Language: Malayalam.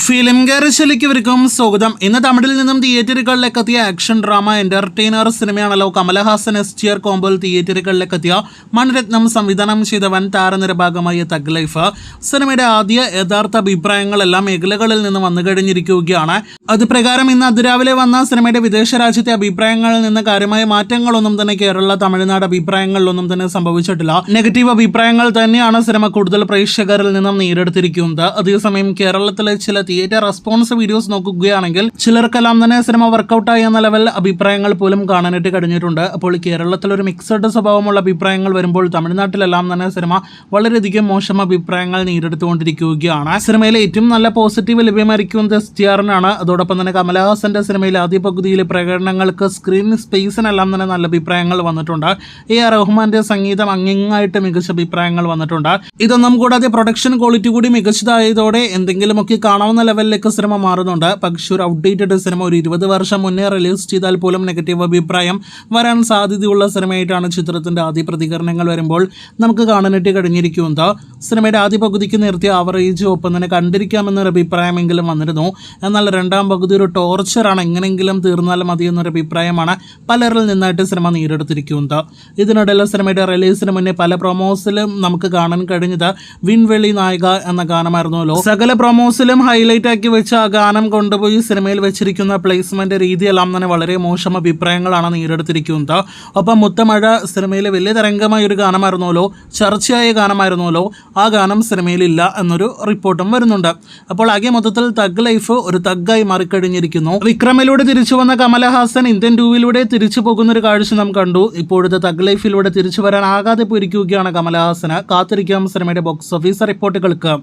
ഫിലിം ഗാരേജിലേക്കും സ്വാഗതം. ഇന്ന് തമിഴിൽ നിന്നും തിയേറ്ററുകളിലേക്ക് എത്തിയ ആക്ഷൻ ഡ്രാമ എന്റർടൈനർ സിനിമയാണല്ലോ കമലഹാസൻ STR കോംബോയിൽ തിയേറ്ററുകളിലേക്ക് എത്തിയ മണിരത്നം സംവിധാനം ചെയ്ത വൻ താരനിര ഭാഗമായ തഗ് ലൈഫ്. സിനിമയുടെ ആദ്യ യഥാർത്ഥ അഭിപ്രായങ്ങളെല്ലാം മേഖലകളിൽ നിന്ന് വന്നു കഴിഞ്ഞിരിക്കുകയാണ്. അത് പ്രകാരം ഇന്ന് അതിരാവിലെ വന്ന സിനിമയുടെ വിദേശ രാജ്യത്തെ അഭിപ്രായങ്ങളിൽ നിന്ന് കാര്യമായ മാറ്റങ്ങളൊന്നും തന്നെ കേരള തമിഴ്നാട് അഭിപ്രായങ്ങളിലൊന്നും തന്നെ സംഭവിച്ചിട്ടില്ല. നെഗറ്റീവ് അഭിപ്രായങ്ങൾ തന്നെയാണ് സിനിമ കൂടുതൽ പ്രേക്ഷകരിൽ നിന്നും നേടിയെടുത്തിരിക്കുന്നത്. അതേസമയം കേരളത്തിലെ ചില തിയേറ്റർ റെസ്പോൺസ് വീഡിയോസ് നോക്കുകയാണെങ്കിൽ ചിലർക്കെല്ലാം തന്നെ സിനിമ വർക്കൗട്ടായി എന്ന ലെവൽ അഭിപ്രായങ്ങൾ പോലും കാണാനായിട്ട് കഴിഞ്ഞിട്ടുണ്ട്. അപ്പോൾ കേരളത്തിൽ ഒരു മിക്സഡ് സ്വഭാവമുള്ള അഭിപ്രായങ്ങൾ വരുമ്പോൾ തമിഴ്നാട്ടിലെല്ലാം തന്നെ സിനിമ വളരെയധികം മോശം അഭിപ്രായങ്ങൾ നേരിടുത്തുകൊണ്ടിരിക്കുകയാണ്. സിനിമയിലെ ഏറ്റവും നല്ല പോസിറ്റീവ് ലഭ്യമായിരിക്കുന്നത് STRനാണ്. അതോടൊപ്പം തന്നെ കമലഹാസന്റെ സിനിമയിലെ ആദ്യ പകുതിയിലെ പ്രകടനങ്ങൾക്ക് സ്ക്രീൻ സ്പേസിനെല്ലാം തന്നെ നല്ല അഭിപ്രായങ്ങൾ വന്നിട്ടുണ്ട്. AR റഹ്മാന്റെ സംഗീതം അങ്ങിങ്ങായിട്ട് മികച്ച അഭിപ്രായങ്ങൾ വന്നിട്ടുണ്ട്. ഇതൊന്നും കൂടാതെ പ്രൊഡക്ഷൻ ക്വാളിറ്റി കൂടി മികച്ചതായതോടെ എന്തെങ്കിലുമൊക്കെ കാണാവുന്ന ലെവലിലേക്ക് സിനിമ മാറുന്നുണ്ട്. പക്ഷേ ഒരു ഔട്ട്ഡേറ്റഡ് സിനിമ ഒരു 20 വർഷം മുന്നേ റിലീസ് ചെയ്താൽ പോലും നെഗറ്റീവ് അഭിപ്രായം വരാൻ സാധ്യതയുള്ള സിനിമയായിട്ടാണ് ചിത്രത്തിന്റെ ആദ്യ പ്രതികരണങ്ങൾ വരുമ്പോൾ നമുക്ക് കാണാനായിട്ട് കഴിഞ്ഞിരിക്കുന്നത്. സിനിമയുടെ ആദ്യ പകുതിക്ക് നിർത്തിയ ആവറേജ് ഒപ്പം തന്നെ കണ്ടിരിക്കാമെന്നൊരു അഭിപ്രായമെങ്കിലും വന്നിരുന്നു. എന്നാൽ രണ്ടാം പകുതി ഒരു ടോർച്ചറാണ്, എങ്ങനെയെങ്കിലും തീർന്നാൽ മതി എന്നൊരു അഭിപ്രായമാണ് പലരിൽ നിന്നായിട്ട് സിനിമ നേരിടുത്തിരിക്കുന്നത്. ഇതിനിടയിൽ സിനിമയുടെ റിലീസിന് മുന്നേ പല പ്രൊമോസിലും നമുക്ക് കാണാൻ കഴിഞ്ഞത് വിൻവെളി നായിക എന്ന ഗാനമായിരുന്നല്ലോ. സകല പ്രൊമോസിലും ഹൈലൈറ്റ് ആക്കി വെച്ച ആ ഗാനം കൊണ്ടുപോയി സിനിമയിൽ വെച്ചിരിക്കുന്ന പ്ലേസ്മെന്റ് രീതിയെല്ലാം തന്നെ വളരെ മോശം അഭിപ്രായങ്ങളാണ് നേരിടുത്തിരിക്കുന്നത്. ഒപ്പം മുത്തമഴ സിനിമയിലെ വലിയ തരംഗമായ ഒരു ഗാനമായിരുന്നല്ലോ, ചർച്ചയായ ഗാനമായിരുന്നല്ലോ. ആ ഗാനം സിനിമയിലില്ല എന്നൊരു റിപ്പോർട്ടും വരുന്നുണ്ട്. അപ്പോൾ ആകെ മൊത്തത്തിൽ തഗ് ലൈഫ് ഒരു തഗ്ഗായി മാറിക്കഴിഞ്ഞിരിക്കുന്നു. വിക്രമിലൂടെ തിരിച്ചു വന്ന കമലഹാസൻ ഇന്ത്യൻ 2 തിരിച്ചു പോകുന്ന ഒരു കാഴ്ച നാം കണ്ടു. ഇപ്പോഴത്തെ തഗ് ലൈഫിലൂടെ തിരിച്ചു വരാൻ ആകാതെ പോയിരിക്കുകയാണ് കമലഹാസന്. കാത്തിരിക്കാം സിനിമയുടെ ബോക്സ് ഓഫീസ് റിപ്പോർട്ടുകൾക്ക്.